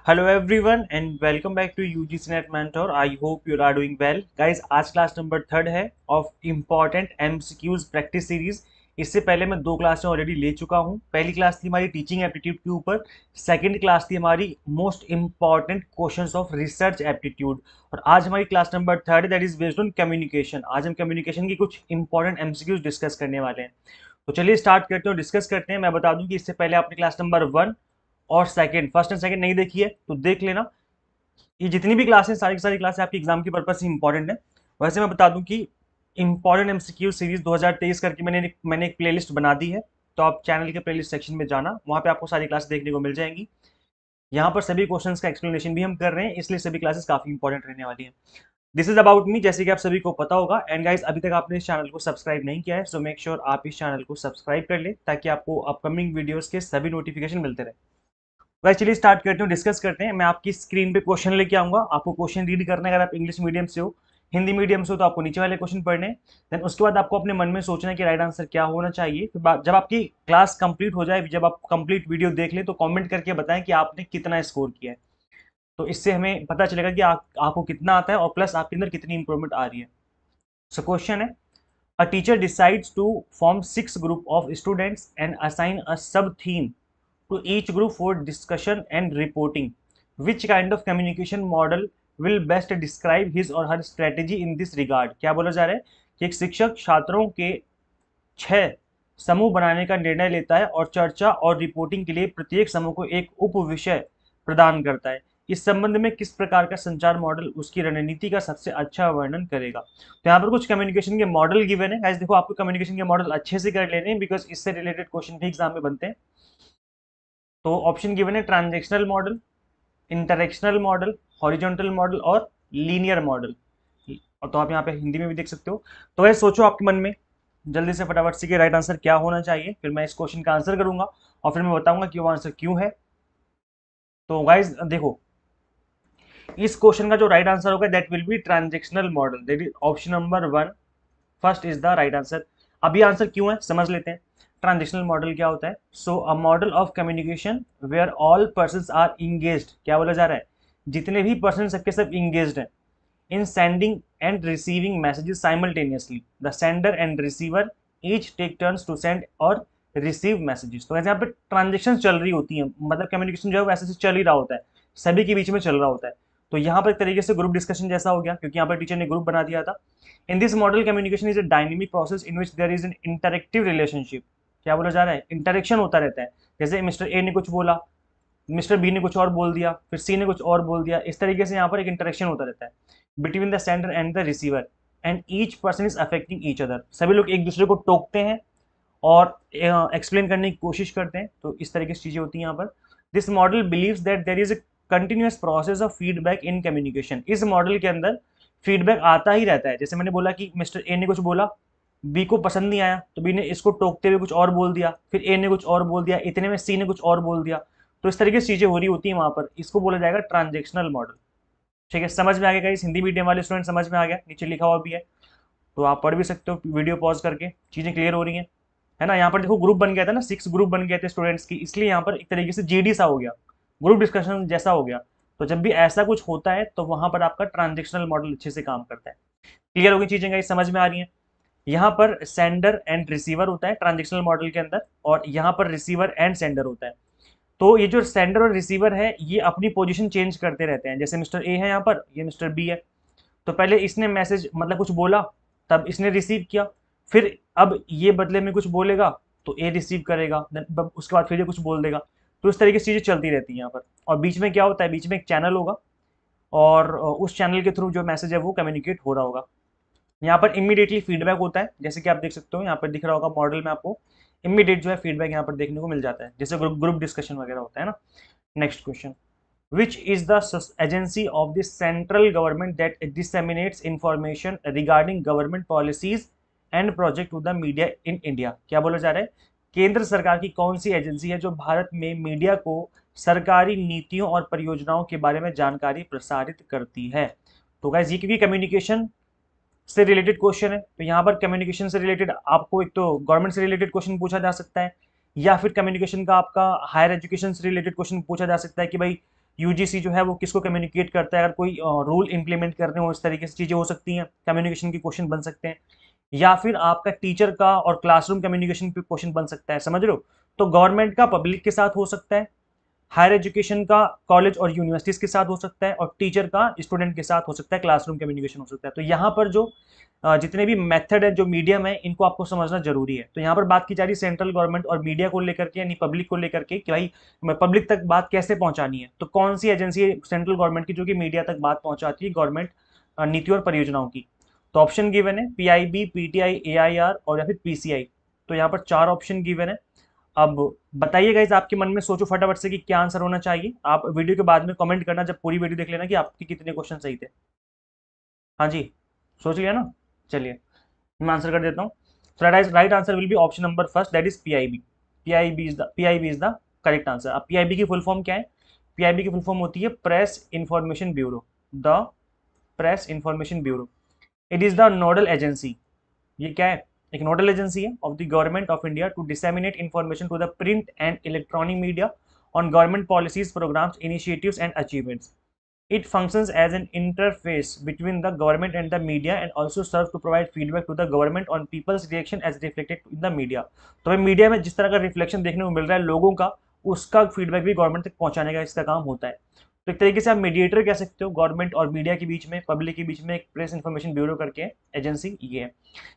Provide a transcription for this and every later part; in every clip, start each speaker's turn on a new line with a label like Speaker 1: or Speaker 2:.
Speaker 1: Hello everyone and welcome back to UGC Net Mentor. I hope you are doing well. Guys, आज class number 3 है of important MCQs practice series. इससे पहले मैं 2 क्लासें already ले चुका हूं। पहली क्लास थी हमारी टीचिंग एप्टीट्यूड के ऊपर, सेकंड क्लास थी हमारी most important questions of research aptitude, और आज हमारी class number 3 that is based on communication. आज हम कम्युनिकेशन की कुछ इंपॉर्टेंट एमसीक्यूज डिस्कस करने वाले हैं। तो चलिए स्टार्ट करते हैं और डिस्कस करते हैं। मैं बता दूं कि इससे पहले आपने क्लास नंबर 1 और सेकंड, फर्स्ट एंड सेकंड नहीं देखी है तो देख लेना। ये जितनी भी क्लासें, सारी की सारी क्लासें आपकी एग्जाम के पर्पज से इंपॉर्टेंट है। वैसे मैं बता दूं कि इंपॉर्टेंट एमसीक्यू सीरीज 2023 करके मैंने एक प्लेलिस्ट बना दी है। तो आप चैनल के प्लेलिस्ट सेक्शन में जाना, वहां पे आपको सारी क्लास देखने को मिल जाएंगी। यहाँ पर सभी क्वेश्चंस का एक्सप्लेनेशन भी हम कर रहे हैं, इसलिए सभी क्लासेस काफी इंपॉर्टेंट रहने वाली है। दिस इज अबाउट मी, जैसे कि आप सभी को पता होगा। एंड गाइस, अभी तक आपने इस चैनल को सब्सक्राइब नहीं किया है, सो मेक श्योर आप इस चैनल को सब्सक्राइब कर ले ताकि आपको अपकमिंग वीडियोस के सभी नोटिफिकेशन मिलते रहे। गाइस चलिए स्टार्ट करते हैं, डिस्कस करते हैं। मैं आपकी स्क्रीन पे क्वेश्चन लेके आऊंगा, आपको क्वेश्चन रीड करना है। अगर आप इंग्लिश मीडियम से हो, हिंदी मीडियम से हो, तो आपको नीचे वाले क्वेश्चन पढ़ने हैं। देन उसके बाद आपको अपने मन में सोचना है कि राइट आंसर क्या होना चाहिए। फिर जब आपकी क्लास कंप्लीट हो जाए, जब आप कंप्लीट वीडियो देख ले, तो कमेंट करके बताएं कि आपने कितना स्कोर किया है। तो इससे हमें पता चलेगा कि आपको कितना आता है और प्लस आपके अंदर कितनी इंप्रूवमेंट आ रही है। सो क्वेश्चन है, a teacher decides to form 6 group of students and assign a sub theme to each group for discussion and reporting. Which kind of communication model will best describe his or her strategy in this regard? क्या बोला जा रहा है कि एक शिक्षक छात्रों के 6 समूह बनाने का निर्णय लेता है और चर्चा और रिपोर्टिंग के लिए प्रत्येक समूह को एक उप विषय प्रदान करता है। इस संबंध में किस प्रकार का संचार मॉडल उसकी रणनीति का सबसे अच्छा वर्णन करेगा? तो यहाँ पर कुछ कम्युनिकेशन के मॉडल गिवन है। देखो, आपको कम्युनिकेशन के मॉडल अच्छे से कर लेने हैं, बिकॉज इससे रिलेटेड क्वेश्चन भी एग्जाम में बनते हैं। तो ऑप्शन गिवन है transactional model, interactional model, horizontal model और लीनियर मॉडल। और तो आप यहाँ पे हिंदी में भी देख सकते हो। तो वैसे सोचो आपके मन में, जल्दी से फटाफट से कि राइट आंसर क्या होना चाहिए। फिर मैं इस क्वेश्चन का आंसर करूंगा और फिर मैं बताऊंगा कि वो आंसर क्यों है। तो गाइज देखो, इस क्वेश्चन का जो राइट आंसर होगा that will be transactional model, that is option number 1 first is the right answer. अब ये आंसर क्यों है समझ लेते हैं। ट्रांजिशनल मॉडल क्या होता है? So a model of communication where all persons are engaged. क्या बोला जा रहा है? जितने भी पर्सन सबके सब इंगेज्ड हैं in sending and receiving messages simultaneously. The sender and receiver each take turns to send और रिसीव मैसेजेस। तो यहाँ पे ट्रांजेक्शन चल रही होती है, मतलब कम्युनिकेशन जो है वैसे से चल ही रहा होता है, सभी के बीच में चल रहा होता है। तो यहाँ पर एक तरीके से ग्रुप डिस्कशन जैसा हो गया, क्योंकि यहाँ पर टीचर ने ग्रुप बना दिया था। In this model communication is a dynamic process in which there is an interactive relationship. क्या बोला जा रहा है? इंटरेक्शन होता रहता है। जैसे मिस्टर ए ने कुछ बोला, मिस्टर बी ने कुछ और बोल दिया, फिर सी ने कुछ और बोल दिया। इस तरीके से यहाँ पर एक इंटरेक्शन होता रहता है between the sender and the receiver, and each person is affecting each other. सभी लोग एक दूसरे को टोकते हैं और एक्सप्लेन करने की कोशिश करते हैं। तो इस तरीके से चीजें होती हैं यहाँ पर। This model believes that there is a continuous process of feedback in communication. इस मॉडल के अंदर फीडबैक आता ही रहता है। जैसे मैंने बोला कि मिस्टर ए ने कुछ बोला, बी को पसंद नहीं आया, तो बी ने इसको टोकते हुए कुछ और बोल दिया, फिर ए ने कुछ और बोल दिया, इतने में सी ने कुछ और बोल दिया। तो इस तरीके से चीजें हो रही होती हैं वहां पर। इसको बोला जाएगा ट्रांजेक्शनल मॉडल। ठीक है, समझ में आ गया? इस हिंदी मीडियम वाले स्टूडेंट समझ में आ गया? नीचे लिखा हुआ भी है, तो आप पढ़ भी सकते हो वीडियो पॉज करके, चीजें क्लियर हो रही हैं, है ना। यहाँ पर देखो ग्रुप बन गया था ना, 6 ग्रुप बन गए थे स्टूडेंट्स की, इसलिए यहाँ पर एक तरीके से जीडी सा हो गया, ग्रुप डिस्कशन जैसा हो गया। तो जब भी ऐसा कुछ होता है तो वहां पर आपका ट्रांजेक्शनल मॉडल अच्छे से काम करता है। क्लियर हो गई चीजें? गाइस समझ में आ रही है? यहाँ पर सेंडर एंड रिसीवर होता है ट्रांजेक्शनल मॉडल के अंदर, और यहाँ पर रिसीवर एंड सेंडर होता है। तो ये जो सेंडर और रिसीवर है, ये अपनी पोजीशन चेंज करते रहते हैं। जैसे मिस्टर ए है यहाँ पर, ये मिस्टर बी है। तो पहले इसने मैसेज मतलब कुछ बोला, तब इसने रिसीव किया, फिर अब ये बदले में कुछ बोलेगा तो ए रिसीव करेगा, उसके बाद फिर ये कुछ बोल देगा। तो इस तरीके से चीजें चलती रहती हैं यहाँ पर। और बीच में क्या होता है? बीच में एक चैनल होगा, और उस चैनल के थ्रू जो मैसेज है वो कम्युनिकेट हो रहा होगा। यहाँ पर इमीडिएटली फीडबैक होता है, जैसे कि आप देख सकते हो यहाँ पर दिख रहा होगा मॉडल में आपको। इमीडिएट जो है फीडबैक यहाँ पर देखने को मिल जाता है, जैसे ग्रुप ग्रुप डिस्कशन वगैरह होता है ना। Next question, which is the agency of the central government that disseminates information regarding government policies and project to the media in India? क्या बोला जा रहा है? केंद्र सरकार की कौन सी एजेंसी है जो भारत में मीडिया को सरकारी नीतियों और परियोजनाओं के बारे में जानकारी प्रसारित करती है? तो गाइस ये क्योंकि कम्युनिकेशन से रिलेटेड क्वेश्चन है, तो यहाँ पर कम्युनिकेशन से रिलेटेड आपको एक तो गवर्नमेंट से रिलेटेड क्वेश्चन पूछा जा सकता है, या फिर कम्युनिकेशन का आपका हायर एजुकेशन से रिलेटेड क्वेश्चन पूछा जा सकता है कि भाई यूजीसी जो है वो किसको कम्युनिकेट करता है, अगर कोई रूल इंप्लीमेंट करने हो, इस तरीके से चीज़ें हो सकती हैं, कम्युनिकेशन के क्वेश्चन बन सकते हैं। या फिर आपका टीचर का और क्लासरूम कम्युनिकेशन पे क्वेश्चन बन सकता है, समझ रहे हो। तो गवर्नमेंट का पब्लिक के साथ हो सकता है, हायर एजुकेशन का कॉलेज और यूनिवर्सिटीज के साथ हो सकता है, और टीचर का स्टूडेंट के साथ हो सकता है, क्लासरूम कम्युनिकेशन हो सकता है। तो यहाँ पर जो जितने भी मेथड है, जो मीडियम है, इनको आपको समझना जरूरी है। तो यहाँ पर बात की जा रही है सेंट्रल गवर्नमेंट और मीडिया को लेकर के, यानी पब्लिक को लेकर के, कि भाई पब्लिक तक बात कैसे पहुंचानी है। तो कौन सी एजेंसी है सेंट्रल गवर्नमेंट की जो कि मीडिया तक बात पहुंचाती है गवर्नमेंट नीति और परियोजनाओं की। तो ऑप्शन गिवन है पीआईबी, पीटीआई, एआईआर और या फिर पीसीआई। तो यहाँ पर 4 ऑप्शन गिवन है। अब बताइएगा इस आपके मन में, सोचो फटाफट से कि क्या आंसर होना चाहिए। आप वीडियो के बाद में कमेंट करना जब पूरी वीडियो देख लेना कि आपके कितने क्वेश्चन सही थे। हाँ जी, सोच लिया ना। चलिए मैं आंसर कर देता हूँ। Right answer will be option number first, that is PIB. PIB is the correct answer. अब पीआईबी की फुल फॉर्म क्या है? पीआईबी की फुल फॉर्म होती है press information bureau. The press information bureau, it is the nodal agency. ये क्या है? एक नोडल एजेंसी है of the government of India to disseminate information to the print and electronic media on government policies, programmes, initiatives and achievements. It functions as an interface between the government and the media and also serves to provide feedback to the government on people's reaction as reflected in the media. तो भाई media में जिस तरह का reflection देखने को मिल रहा है लोगों का, उसका फीडबैक भी गवर्नमेंट तक पहुंचाने का इसका काम होता है। तो एक तरीके से आप मीडिएटर कह सकते हो गवर्नमेंट और मीडिया के बीच में, पब्लिक के बीच में, एक प्रेस इंफॉर्मेशन ब्यूरो करके एजेंसी ये है।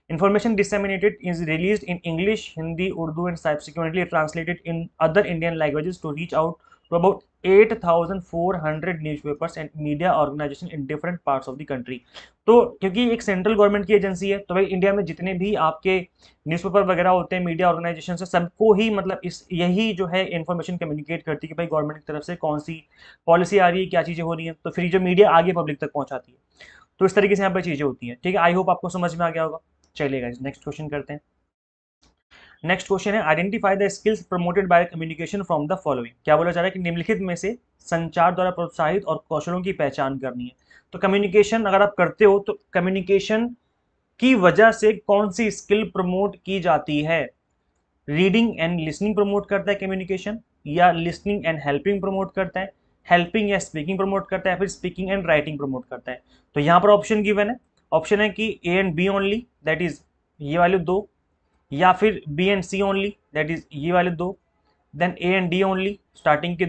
Speaker 1: Information disseminated is released in English, Hindi, Urdu, and subsequently translated in other Indian languages to reach out to about 8,400 newspapers and media organizations in different parts of the country. तो क्योंकि एक central government की agency है, तो भाई India में जितने भी आपके न्यूज़पेपर वगैरह होते हैं, मीडिया ऑर्गेनाइजेशन से, सबको ही मतलब इस यही जो है इन्फॉर्मेशन कम्युनिकेट करती है कि भाई गवर्नमेंट की तरफ से कौन सी पॉलिसी आ रही है, क्या चीज़ें हो रही हैं, तो फिर जो मीडिया आगे पब्लिक तक पहुंचाती है। तो इस तरीके से यहाँ पर चीज़ें होती हैं। ठीक है, आई होप आपको समझ में आ गया होगा। चलिएगा नेक्स्ट क्वेश्चन करते हैं। नेक्स्ट क्वेश्चन है identify the skills promoted by communication from the following. क्या बोला जा रहा है कि निम्नलिखित में से संचार द्वारा प्रोत्साहित और कौशलों की पहचान करनी है। तो कम्युनिकेशन अगर आप करते हो तो कम्युनिकेशन की वजह से कौन सी स्किल प्रमोट की जाती है? रीडिंग एंड लिसनिंग प्रमोट करता है कम्युनिकेशन, या लिसनिंग एंड हेल्पिंग प्रमोट करता है, हेल्पिंग या स्पीकिंग प्रमोट करता है, फिर स्पीकिंग एंड राइटिंग प्रमोट करता है। तो यहाँ पर ऑप्शन गिवन है। ऑप्शन है कि A and B only, that is ये वाले दो, या फिर B and C only, that is ये वाले दो, then A and D only, starting के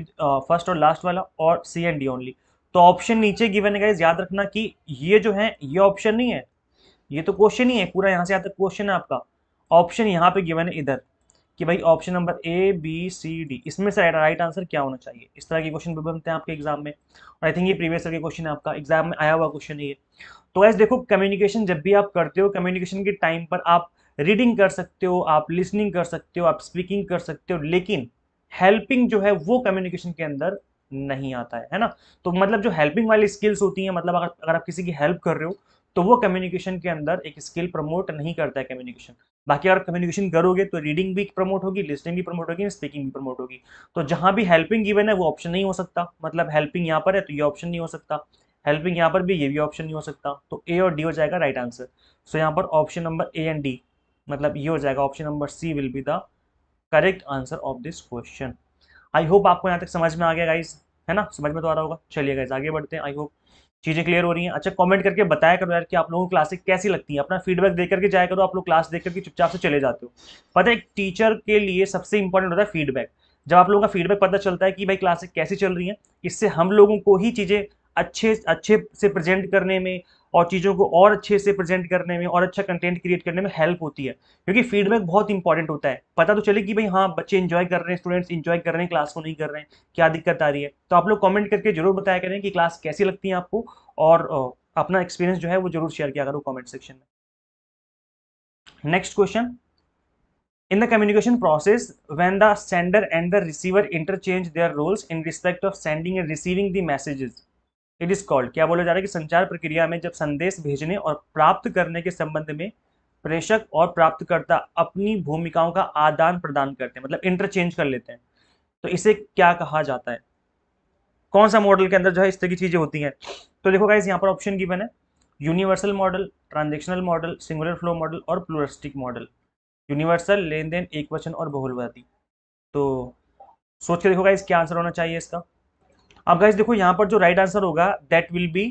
Speaker 1: फर्स्ट और लास्ट वाला, और सी एंड डी ओनली। तो ऑप्शन नीचे गिवन है गाइस, याद रखना कि ये जो है ये ऑप्शन नहीं है, ये तो क्वेश्चन ही है पूरा, यहाँ से यहाँ तक क्वेश्चन है आपका। ऑप्शन यहाँ पे गिवन है इधर कि भाई option number A B C D, इसमें से राइट आंसर क्या होना चाहिए। इस तरह के क्वेश्चन भी बनते हैं आपके एग्जाम में, और आई थिंक ये प्रीवियस ईयर के क्वेश्चन है, आपका एग्जाम में आया हुआ क्वेश्चन है ये। तो गाइस देखो, कम्युनिकेशन जब भी आप करते हो, कम्युनिकेशन के टाइम पर आप रीडिंग कर सकते हो, आप लिसनिंग कर सकते हो, आप स्पीकिंग कर सकते हो, लेकिन हेल्पिंग जो है वो कम्युनिकेशन के अंदर नहीं आता है ना। तो मतलब जो हेल्पिंग वाली स्किल्स होती हैं, मतलब अगर आप किसी की हेल्प कर रहे हो तो वो कम्युनिकेशन के अंदर एक स्किल प्रमोट नहीं करता है कम्युनिकेशन। बाकी अगर कम्युनिकेशन करोगे तो रीडिंग भी प्रमोट होगी, लिसनिंग भी प्रमोट होगी, स्पीकिंग भी प्रमोट होगी। तो जहां भी हेल्पिंग गिवन है वो ऑप्शन नहीं हो सकता, मतलब हेल्पिंग यहाँ पर है तो ये ऑप्शन नहीं हो सकता, हेल्पिंग यहाँ पर भी ये भी ऑप्शन नहीं हो सकता। तो ए और डी हो जाएगा राइट आंसर। सो यहाँ पर option number A and D, मतलब ये हो जाएगा, option number C will be the correct answer of this question. I hope आपको यहाँ तक समझ में आ गया गाइस, है ना, समझ में तो आ रहा होगा। चलिए गाइस आगे बढ़ते हैं, आई होप चीजें क्लियर हो रही हैं। अच्छा कमेंट करके बताया करो यार कि आप लोगों को क्लासेस कैसी लगती है, अपना फीडबैक दे करके जाया करो। आप लोग क्लास देख करके चुपचाप से चले जाते हो। पता है एक टीचर के लिए सबसे इंपॉर्टेंट होता है फीडबैक। जब आप लोगों का फीडबैक पता चलता है कि भाई क्लासेस कैसी चल रही हैं, इससे हम लोगों को ही चीजें अच्छे अच्छे से प्रेजेंट करने में, और चीज़ों को और अच्छे से प्रेजेंट करने में, और अच्छा कंटेंट क्रिएट करने में हेल्प होती है। क्योंकि फीडबैक बहुत इंपॉर्टेंट होता है, पता तो चले कि भाई हाँ बच्चे इंजॉय कर रहे हैं, स्टूडेंट्स इंजॉय कर रहे हैं, क्लास को नहीं कर रहे हैं, क्या दिक्कत आ रही है। तो आप लोग कमेंट करके जरूर बताया करें कि क्लास कैसी लगती है आपको, और अपना एक्सपीरियंस जो है वो जरूर शेयर किया करो कमेंट सेक्शन में। Next question, in the communication process when the sender and the receiver interchange their roles in respect of sending and receiving the messages, it is called. क्या बोला जा रहा है कि संचार प्रक्रिया में जब संदेश भेजने और प्राप्त करने के संबंध में प्रेषक और प्राप्तकर्ता अपनी भूमिकाओं का आदान प्रदान करते हैं, मतलब इंटरचेंज कर लेते हैं, तो इसे क्या कहा जाता है? कौन सा मॉडल के अंदर जो है इस तरह की चीजें होती हैं? तो देखो गाइस यहाँ पर ऑप्शन गिवन है universal model, transactional model, singular flow model और प्लूरिस्टिक मॉडल। यूनिवर्सल लेन देन, एक वचन और बहुलवादी। तो सोच के देखो गाइस क्या आंसर होना चाहिए इसका। अब गाइस देखो यहाँ पर जो राइट आंसर होगा that will be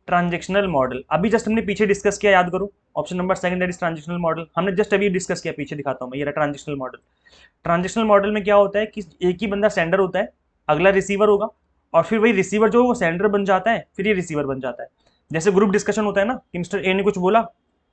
Speaker 1: transactional model. अभी जस्ट हमने पीछे डिस्कस किया, याद करो, option number second that is transactional model, हमने जस्ट अभी डिस्कस किया, पीछे दिखाता हूँ मैं, ये रहा ट्रांजेक्शनल मॉडल। ट्रांजेक्शनल मॉडल में क्या होता है कि एक ही बंदा सेंडर होता है, अगला रिसीवर होगा, और फिर वही रिसीवर जो है वो सेंडर बन जाता है, फिर ये रिसीवर बन जाता है। जैसे ग्रुप डिस्कशन होता है ना कि मिस्टर ए ने कुछ बोला,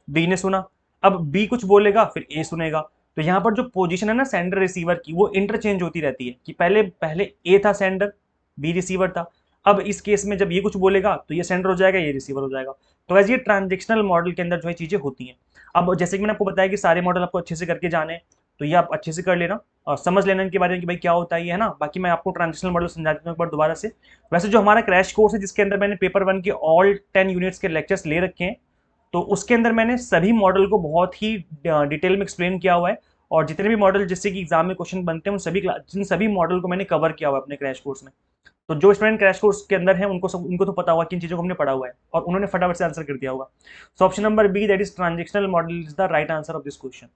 Speaker 1: बी ने सुना, अब बी कुछ बोलेगा फिर ए सुनेगा। तो यहाँ पर जो पोजीशन है ना सेंडर रिसीवर की, वो इंटरचेंज होती रहती है कि पहले पहले ए था सेंडर, बी रिसीवर था। अब इस केस में जब ये कुछ बोलेगा तो ये सेंडर हो जाएगा, ये रिसीवर हो जाएगा। तो ऐसे ये ट्रांजेक्शनल मॉडल के अंदर जो है चीजें होती हैं। अब जैसे कि मैंने आपको बताया कि सारे मॉडल आपको अच्छे से करके जाने हैं, तो ये आप अच्छे से कर लेना और समझ लेना इनके बारे में कि भाई क्या होता है ये, है ना। बाकी मैं आपको ट्रांजिशनल मॉडल समझा देता हूँ एक बार दोबारा से। वैसे जो हमारा क्रैश कोर्स है जिसके अंदर मैंने पेपर 1 के ऑल 10 यूनिट्स के लेक्चर्स ले रखे हैं, तो उसके अंदर मैंने सभी मॉडल को बहुत ही डिटेल में एक्सप्लेन किया हुआ है, और जितने भी मॉडल जिससे कि एग्जाम में क्वेश्चन बनते हैं जिन सभी मॉडल को मैंने कवर किया हुआ है अपने क्रैश कोर्स में। तो जो स्टूडेंट क्रैश कोर्स के अंदर है उनको तो पता होगा किन चीजों को हमने पढ़ा हुआ है, और उन्होंने फटाफट से आंसर कर दिया होगा। So option number B that is transactional model is the right answer of this question.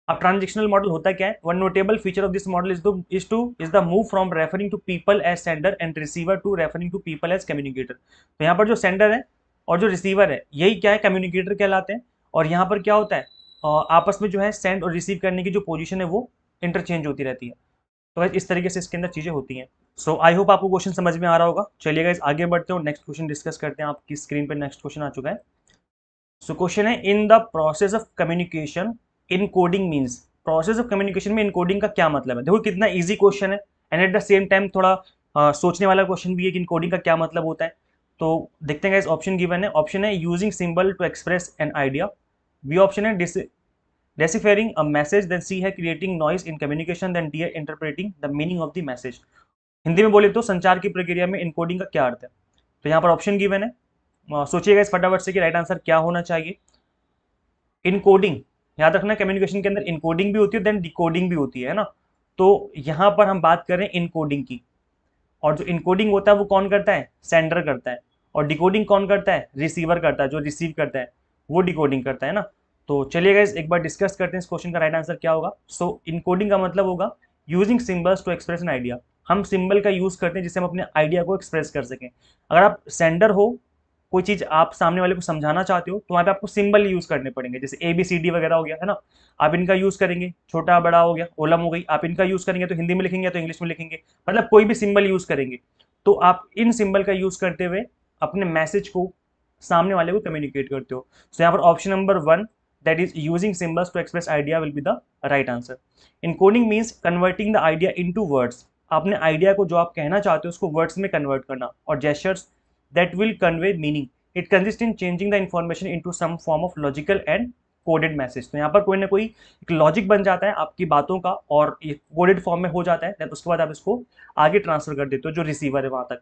Speaker 1: अब ट्रांजेक्शनल मॉडल होता क्या है? One notable feature of this model is the move from referring to people as sender and receiver to referring to people as communicator. तो यहाँ पर जो sender है और जो रिसीवर है यही क्या है, कम्युनिकेटर कहलाते हैं। और यहाँ पर क्या होता है, आपस में जो है सेंड और रिसीव करने की जो पोजीशन है वो इंटरचेंज होती रहती है। तो guys, इस तरीके से इसके अंदर चीजें होती हैं। सो आई होप आपको क्वेश्चन समझ में आ रहा होगा। चलिए गाइस आगे बढ़ते हैं और नेक्स्ट क्वेश्चन डिस्कस करते हैं। आपकी स्क्रीन पर नेक्स्ट क्वेश्चन आ चुका है। सो क्वेश्चन है in the process of communication encoding means. Process of communication में इनकोडिंग का क्या मतलब है? देखो कितना इजी क्वेश्चन है, and at the same time थोड़ा सोचने वाला क्वेश्चन भी है कि इनकोडिंग का क्या मतलब होता है। तो देखते हैं गाइस, ऑप्शन गिवन है। ऑप्शन है using symbol to express an idea, B option है deciphering a message, then C है creating noise in communication, then D है interpreting the meaning of the message। Hindi में बोले तो संचार की प्रक्रिया में इनकोडिंग का क्या अर्थ है? तो यहाँ पर ऑप्शन गिवन है, सोचिएगा इस फटाफट से कि राइट आंसर क्या होना चाहिए। इनकोडिंग, याद रखना कम्युनिकेशन के अंदर इनकोडिंग भी होती है देन डिकोडिंग भी होती है ना। तो यहाँ पर हम बात करें इनकोडिंग की, और जो इनकोडिंग होता है वो कौन करता है? सेंडर करता है। और डिकोडिंग कौन करता है? रिसीवर करता है, जो रिसीव करता है वो डिकोडिंग करता है ना। तो चलिए गाइस एक बार डिस्कस करते हैं इस क्वेश्चन का राइट आंसर क्या होगा। सो इनकोडिंग का मतलब होगा using symbols to express an idea. हम सिंबल का यूज करते हैं जिससे हम अपने आइडिया को एक्सप्रेस कर सकें। अगर आप सेंडर हो, कोई चीज आप सामने वाले को समझाना चाहते हो, तो वहां पे आपको सिंबल यूज करने पड़ेंगे, जैसे ABCD वगैरह हो गया, है ना। आप इनका यूज करेंगे, छोटा बड़ा हो गया, ओलम हो गई, आप इनका यूज करेंगे तो हिंदी में लिखेंगे तो इंग्लिश में लिखेंगे, मतलब कोई भी सिंबल यूज करेंगे। तो आप इन सिंबल का यूज करते हुए अपने मैसेज को सामने वाले को कम्युनिकेट करते हो। सो यहाँ पर option number 1 that is using symbols to express idea will be the right answer. Encoding means converting the idea into words. अपने आइडिया को जो आप कहना चाहते हो उसको वर्ड्स में कन्वर्ट करना। और gestures that will convey meaning, it consist in changing the information into some form of logical and coded message. तो यहाँ पर कोई ना कोई एक लॉजिक बन जाता है आपकी बातों का, और ये कोडेड फॉर्म में हो जाता है, देन उसके बाद आप इसको आगे ट्रांसफर कर देते हो जो रिसीवर है वहां तक।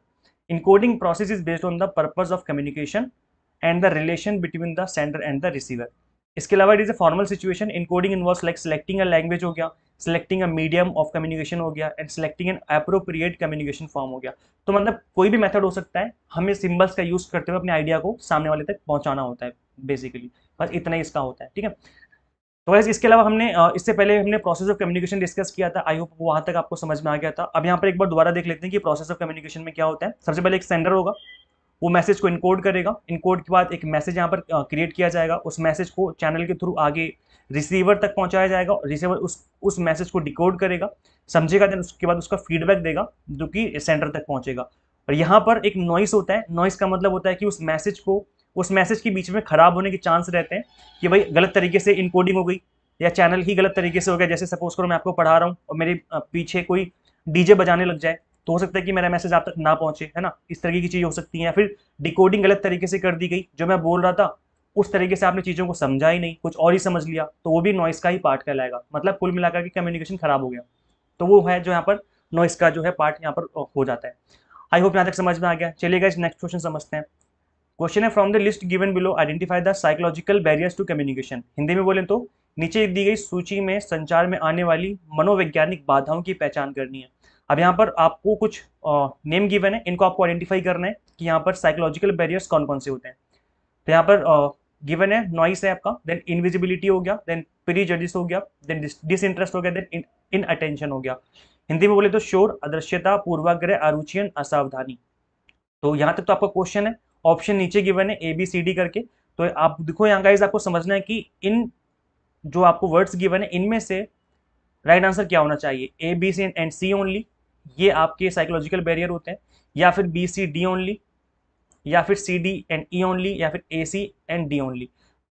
Speaker 1: Encoding process is based on the purpose of communication and the relation between the sender and the receiver. इसके अलावा it is a formal situation. Encoding involves like selecting a language हो गया, selecting a medium of communication हो गया, and selecting an appropriate communication form हो गया। तो मतलब कोई भी मेथड हो सकता है, हमें सिंबल्स का यूज करते हुए अपने आइडिया को सामने वाले तक पहुंचाना होता है बेसिकली। बस इतना ही इसका होता है, ठीक है। तो वैसे इसके अलावा हमने इससे पहले हमने प्रोसेस ऑफ कम्युनिकेशन डिस्कस किया था, आई होप वहां तक आपको समझ में आ गया था। अब यहाँ पर एक बार दोबारा देख लेते हैं कि प्रोसेस ऑफ कम्युनिकेशन में क्या होता है। सबसे पहले एक सेंडर होगा, वो मैसेज को इनकोड करेगा, इनकोड के बाद एक मैसेज यहाँ पर क्रिएट किया जाएगा, उस मैसेज को चैनल के थ्रू आगे रिसीवर तक पहुंचाया जाएगा, रिसीवर उस मैसेज को डिकोड करेगा, समझेगा, देन उसके बाद उसका फीडबैक देगा जो कि सेंटर तक पहुंचेगा। और यहाँ पर एक नॉइस होता है। नॉइस का मतलब होता है कि उस मैसेज के बीच में खराब होने के चांस रहते हैं, कि भाई गलत तरीके से इनकोडिंग हो गई या चैनल ही गलत तरीके से हो गया। जैसे सपोज करो मैं आपको पढ़ा रहा हूँ और मेरे पीछे कोई डीजे बजाने लग जाए, तो हो सकता है कि मेरा मैसेज आप तक ना पहुंचे, है ना। इस तरीके की चीज हो सकती है। या फिर डिकोडिंग गलत तरीके से कर दी गई, जो मैं बोल रहा था उस तरीके से आपने चीजों को समझा ही नहीं, कुछ और ही समझ लिया, तो वो भी नॉइस का ही पार्ट कहलाएगा। मतलब कुल मिलाकर के कम्युनिकेशन खराब हो गया, तो वो है जो यहाँ पर नॉइस का जो है पार्ट यहाँ पर हो जाता है। आई होप यहाँ तक समझ में आ गया। चलिए गाइस नेक्स्ट क्वेश्चन समझते हैं। क्वेश्चन है from the list given below identify the psychological barriers to communication. Hindi में बोले तो नीचे दी गई सूची में संचार में आने वाली मनोवैज्ञानिक बाधाओं की पहचान करनी है। अब यहाँ पर आपको कुछ नेम गिवन है, इनको आपको आइडेंटिफाई करना है कि यहाँ पर साइकोलॉजिकल बैरियर्स कौन कौन से होते हैं। तो यहाँ पर गिवन है नॉइस है आपका, देन इनविजिबिलिटी हो गया, देन प्रीजडिस हो गया, देन डिसइंटरेस्ट हो गया, देन इन अटेंशन हो गया। हिंदी में बोले तो शोर, अदृश्यता, पूर्वाग्रह, अरुचियन, असावधानी। तो यहाँ तक तो आपका क्वेश्चन है। ऑप्शन नीचे गिवन है ABCD करके। तो आप देखो यहाँ गाइस, आपको समझना है कि इन जो आपको वर्ड्स गिवन है इनमें से राइट आंसर क्या होना चाहिए, A B C and C only, ये आपके साइकोलॉजिकल बैरियर होते हैं, या फिर B C D ओनली, या फिर C D and E only, या फिर A C and D only.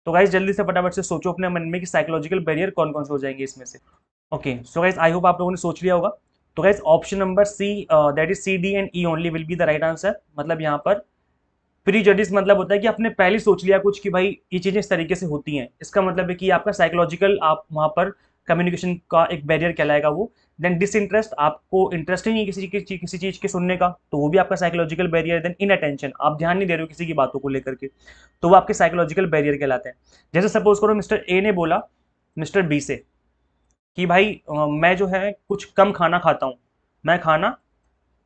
Speaker 1: तो गाइस जल्दी से फटाफट से सोचो अपने मन में कि साइकोलॉजिकल बैरियर कौन कौन से हो जाएंगे इसमें से। Okay so guys, I hope आप लोगों ने सोच लिया होगा। तो guys option number C, that is C D and E only will be the right answer. मतलब यहाँ पर प्री जडिस मतलब होता है कि आपने पहले सोच लिया कुछ कि भाई ये चीजें इस तरीके से होती हैं, इसका मतलब है कि आपका साइकोलॉजिकल, आप वहां पर कम्युनिकेशन का एक बैरियर कहलाएगा वो। देन डिसइंटरेस्ट, आपको इंटरेस्ट ही नहीं है किसी चीज के सुनने का, तो वो भी आपका साइकोलॉजिकल बैरियर है। देन इन अटेंशन, आप ध्यान नहीं दे रहे हो किसी की बातों को लेकर के, तो वो आपके साइकोलॉजिकल बैरियर कहलाते हैं। जैसे सपोज करो मिस्टर ए ने बोला मिस्टर बी से कि भाई मैं जो है कुछ कम खाना खाता हूँ, मैं खाना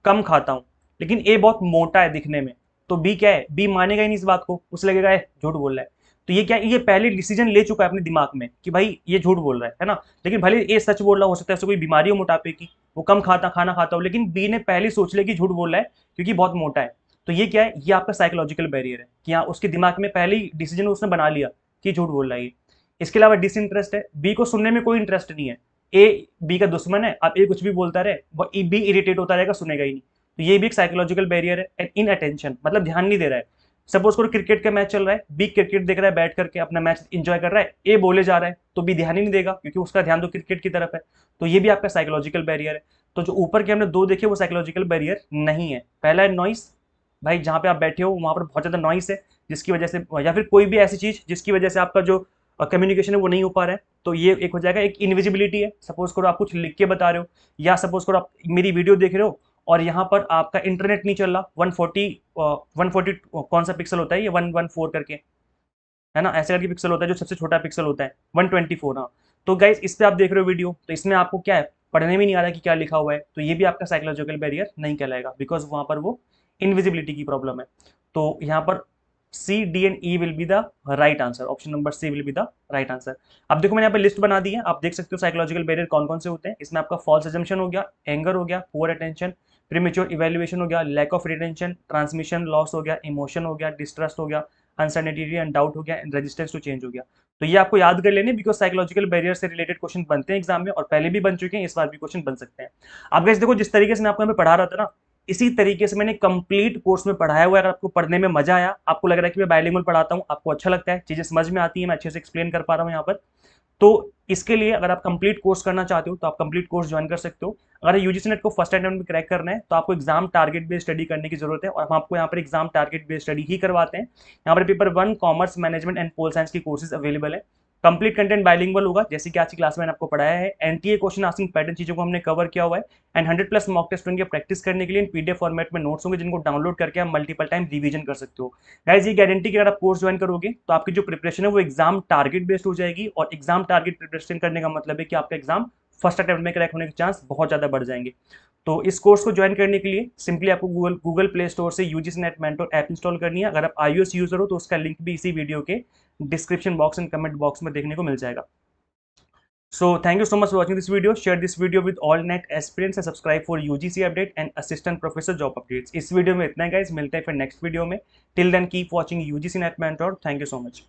Speaker 1: कम खाता हूँ, लेकिन ए बहुत मोटा है दिखने में। तो बी क्या है, बी मानेगा ही नहीं इस बात को, उसे लगेगा ये झूठ बोल रहा है। तो ये क्या है, ये पहले डिसीजन ले चुका है अपने दिमाग में कि भाई ये झूठ बोल रहा है ना। लेकिन भले ए सच बोल रहा, हो सकता है उसे कोई बीमारी हो मोटापे की, वो कम खाना खाता हो, लेकिन बी ने पहले सोच लिया कि झूठ बोल रहा है क्योंकि बहुत मोटा है। तो ये क्या है, ये आपका साइकोलॉजिकल बैरियर है कि हाँ उसके दिमाग में पहले ही डिसीजन उसने बना लिया कि झूठ बोल रहा है ये। इसके अलावा डिसइंटरेस्ट है, बी को सुनने में कोई इंटरेस्ट नहीं है। ए बी का दुश्मन है, अब ए कुछ भी बोलता रहे, वो बी इरिटेट होता रहेगा, सुनेगा ही नहीं। तो ये भी एक साइकोलॉजिकल बैरियर है। एंड इन अटेंशन मतलब ध्यान नहीं दे रहा है। सपोज करो क्रिकेट का मैच चल रहा है, बी क्रिकेट देख रहा है बैठ करके, अपना मैच इंजॉय कर रहा है, ए बोले जा रहा है, तो बी ध्यान ही नहीं देगा क्योंकि उसका ध्यान तो क्रिकेट की तरफ है। तो ये भी आपका साइकोलॉजिकल बैरियर है। तो जो ऊपर के हमने दो देखे वो साइकोलॉजिकल बैरियर नहीं है। पहला है नॉइस, भाई जहाँ पे आप बैठे हो वहां पर बहुत ज्यादा नॉइस है जिसकी वजह से, या फिर कोई भी ऐसी चीज जिसकी वजह से आपका जो कम्युनिकेशन है वो नहीं हो पा रहा है, तो ये एक हो जाएगा। एक इनविजिबिलिटी है, सपोज करो आप कुछ लिख के बता रहे हो, या सपोज करो आप मेरी वीडियो देख रहे हो और यहाँ पर आपका इंटरनेट नहीं चल रहा, 140 कौन सा पिक्सल होता है ये, 114 करके है ना, ऐसे करके पिक्सल होता है जो सबसे छोटा पिक्सल होता है, 124। हाँ, तो गाइज इस पे आप देख रहे हो वीडियो, तो इसमें आपको क्या है, पढ़ने में नहीं आ रहा कि क्या लिखा हुआ है, तो ये भी आपका साइकोलॉजिकल बैरियर नहीं कहलाएगा, बिकॉज वहां पर वो इनविजिबिलिटी की प्रॉब्लम है। तो यहाँ पर C D and E will be the right answer. Option number C will be the right answer. अब देखो मैंने यहाँ पे लिस्ट बना दी है, आप देख सकते हो साइकोलॉजिकल बैरियर कौन कौन से होते हैं। इसमें आपका फॉल्स अजम्पशन हो गया, एंगर हो गया, पुअर अटेंशन, प्रीमेच्योर इवैल्यूएशन हो गया, lack of retention, transmission loss हो गया, इमोशन हो गया, डिस्ट्रस्ट हो गया, अनसर्टेनिटी एंड डाउट हो गया, एंड रेजिस्टेंस टू चेंज हो गया। तो ये आपको याद कर लेने, बिकॉज साइकोलॉजिकल बैरियर से रिलेटेड क्वेश्चन बनते हैं एग्जाम में, और पहले भी बन चुके हैं, इस बार भी क्वेश्चन बन सकते हैं। आप गाइस देखो जिस तरीके से मैं आपको यहाँ पे पढ़ा रहा था ना, इसी तरीके से मैंने कंप्लीट कोर्स में पढ़ाया हुआ है। अगर आपको पढ़ने में मजा आया, आपको लग रहा है कि मैं बाइलिंगुअल पढ़ाता हूँ, आपको अच्छा लगता है, चीजें समझ में आती है, मैं अच्छे से एक्सप्लेन कर पा रहा हूँ यहाँ पर, तो इसके लिए अगर आप कंप्लीट कोर्स करना चाहते हो तो आप कंप्लीट कोर्स ज्वाइन कर सकते हो। अगर यूजीसी नेट को फर्स्ट अटेम्प्ट में क्रैक करना है तो आपको एग्जाम टारगेट बेस्ड स्टडी करने की जरूरत है, और हम आपको यहाँ पर एग्जाम टारगेट बेस्ड स्टडी ही करवाते हैं। यहाँ पर paper 1 commerce management and pol science की कोर्सेज अवेलेबल है। कंप्लीट कंटेंट बाइलिंगुअल होगा, जैसे कि आज की क्लास में मैंने आपको पढ़ाया है। एनटीए क्वेश्चन आस्किंग पैटर्न चीजों को हमने कवर किया हुआ है, एंड 100+ मॉक टेस्ट होंगे प्रैक्टिस करने के लिए। पीडीएफ फॉर्मेट में नोट्स होंगे जिनको डाउनलोड करके आप मल्टीपल टाइम रिवीजन कर सकते हो। गाइस ये गारंटी कि अगर आप कोर्स ज्वाइन करोगे तो आपकी जो प्रिपरेशन है वो एग्जाम टारगेट बेस्ड हो जाएगी, और एग्जाम टारगेट प्रिपरेशन करने का मतलब है कि आपका एग्जाम फर्स्ट अटेम्प्ट में क्रैक होने के चांस बहुत ज्यादा बढ़ जाएंगे। तो इस कोर्स को ज्वाइन करने के लिए सिंपली आपको गूगल प्ले स्टोर से UGC net mentor app install करनी है। अगर आप iOS यूजर हो तो उसका लिंक भी इसी वीडियो के description box and comment box में देखने को मिल जाएगा। So thank you so much for watching this video. Share this video with all net aspirants and subscribe for UGC update and assistant professor job updates. इस video में इतना है guys, मिलते हैं फिर नेक्स्ट वीडियो में। Till then keep watching UGC Net Mentor. Thank you so much.